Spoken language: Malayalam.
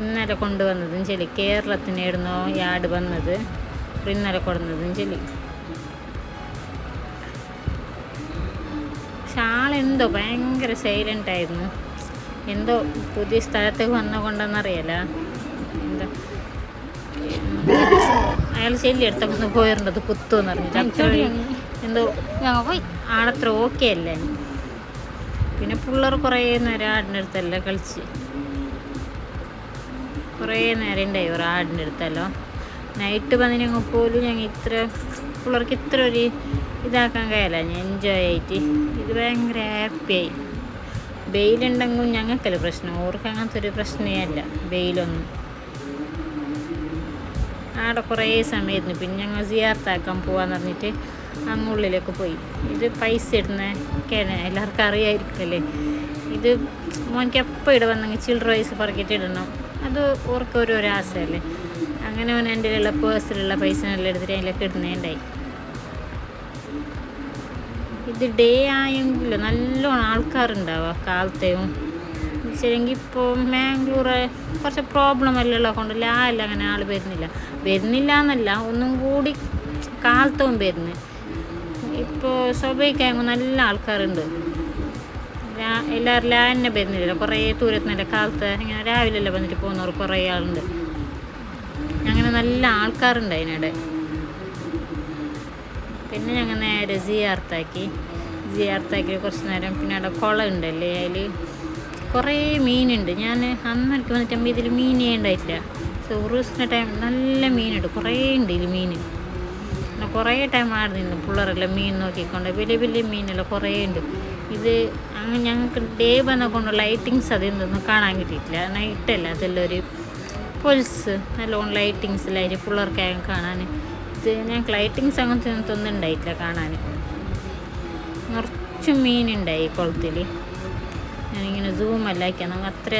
ഇന്നലെ കൊണ്ടുവന്നതും ചെല്ലി കേരളത്തിനായിരുന്നോ യാർഡ് വന്നത്, ഇന്നലെ കൊടുന്നതും ചെല്ലി. പക്ഷെ ആളെന്തോ ഭയങ്കര സൈലൻ്റ് ആയിരുന്നു. എന്തോ പുതിയ സ്ഥലത്തേക്ക് വന്ന കൊണ്ടെന്നറിയല. എന്താ അയാൾ ചെല്ലി എടുത്തൊക്കെ പോയിരുന്നത് കുത്തുമെന്ന് പറഞ്ഞിട്ട് അത്ര എന്തോ ആളത്ര ഓക്കെ അല്ല. പിന്നെ പിള്ളേർ കുറേ നേരം ആടിൻ്റെ അടുത്തല്ല കളിച്ച്, കുറേ നേരം ഉണ്ടായി ഒരു ആടിൻ്റെ അടുത്തല്ലോ. നൈറ്റ് വന്നിനെങ്കിൽ പോലും ഞങ്ങൾ ഇത്ര പിള്ളേർക്ക് ഇത്ര ഒരു ഇതാക്കാൻ കഴിയല്ല. ഞാൻ എൻജോയ് ആയിട്ട് ഇത് ഭയങ്കര ഹാപ്പിയായി. വെയിലുണ്ടെങ്കിൽ ഞങ്ങൾക്കല്ല പ്രശ്നം, ഓർക്ക് അങ്ങനത്തെ ഒരു പ്രശ്നമേ അല്ല വെയിലൊന്നും. ആടെ കുറേ സമയമായിരുന്നു. പിന്നെ ഞങ്ങൾ സിയാർത്താക്കാൻ പോകാമെന്ന് പറഞ്ഞിട്ട് അങ്ങുള്ളിലേക്ക് പോയി. ഇത് പൈസ ഇടുന്ന എല്ലാവർക്കും അറിയായിരിക്കല്ലേ. ഇത് മോനിക്ക് എപ്പോൾ ഇവിടെ വന്നെങ്കിൽ ചില്ലറ പൈസ പറക്കിയിട്ട് ഇടണം. അത് ഓർക്ക് ഓരോ ആശയല്ലേ. അങ്ങനെ അവൻ എൻ്റെ ഉള്ള പേഴ്സിലുള്ള പൈസ എല്ലാം എടുത്തിട്ട് അതിലേക്ക് ഇടുന്നേണ്ടായി. ഇത് ഡേ ആയെങ്കിലും നല്ലോണം ആൾക്കാരുണ്ടാവുക കാലത്തെയും. ശരിയെങ്കിൽ ഇപ്പോൾ മാംഗ്ലൂർ കുറച്ച് പ്രോബ്ലം എല്ലാം ഉള്ളത് കൊണ്ട് ലാല്ല അങ്ങനെ ആൾ വരുന്നില്ല എന്നല്ല, ഒന്നും കൂടി കാലത്തവും വരുന്നത്. ഇപ്പോൾ സ്വഭാവികമാകുമ്പോൾ നല്ല ആൾക്കാരുണ്ട്. എല്ലാവരും ലാന്നെ വരുന്നില്ല, കുറേ ദൂരത്തുനിന്നല്ല കാലത്ത് ഇങ്ങനെ രാവിലെ വന്നിട്ട് പോകുന്നവർ കുറേ ആളുണ്ട്. അങ്ങനെ നല്ല ആൾക്കാരുണ്ട് അതിനിടെ. പിന്നെ ഞങ്ങൾ നേരെ സിയാർത്താക്കി കുറച്ച് നേരം. പിന്നെ അവിടെ കുളം ഉണ്ടല്ലേ, അതിൽ കുറേ മീനുണ്ട്. ഞാൻ അന്നെനിക്ക് വന്നിട്ട് ഇതിൽ മീനേ ഉണ്ടായിട്ടില്ല. ടൂറിസ്റ്റിൻ്റെ ടൈം നല്ല മീനുണ്ട്, കുറേ ഉണ്ട് ഇതിൽ മീൻ. പിന്നെ കുറേ ടൈം ആടെ നിന്ന് പിള്ളേരെല്ലാം മീൻ നോക്കിക്കൊണ്ട് വലിയ വലിയ മീനെല്ലാം കുറേ ഉണ്ട്. ഇത് അങ്ങനെ ഞങ്ങൾക്ക് ഡേ വന്ന കൊണ്ട് ലൈറ്റിങ്സ് അതെന്തൊന്നും കാണാൻ കിട്ടിയിട്ടില്ല. നൈറ്റല്ല, അതെല്ലാം ഒരു പൊൽസ് നല്ലോണം ലൈറ്റിങ്സിലായിട്ട് പിള്ളേർക്കായും കാണാൻ. ഇത് ഞങ്ങൾക്ക് ലൈറ്റിങ്സ് അങ്ങനത്തെ ഒന്നും ഉണ്ടായിട്ടില്ല കാണാൻ. നിറച്ചും മീനുണ്ടായി കുളത്തിൽ. ഞാനിങ്ങനെ സൂമെല്ലാം ആക്കിയാൽ നമുക്ക് അത്ര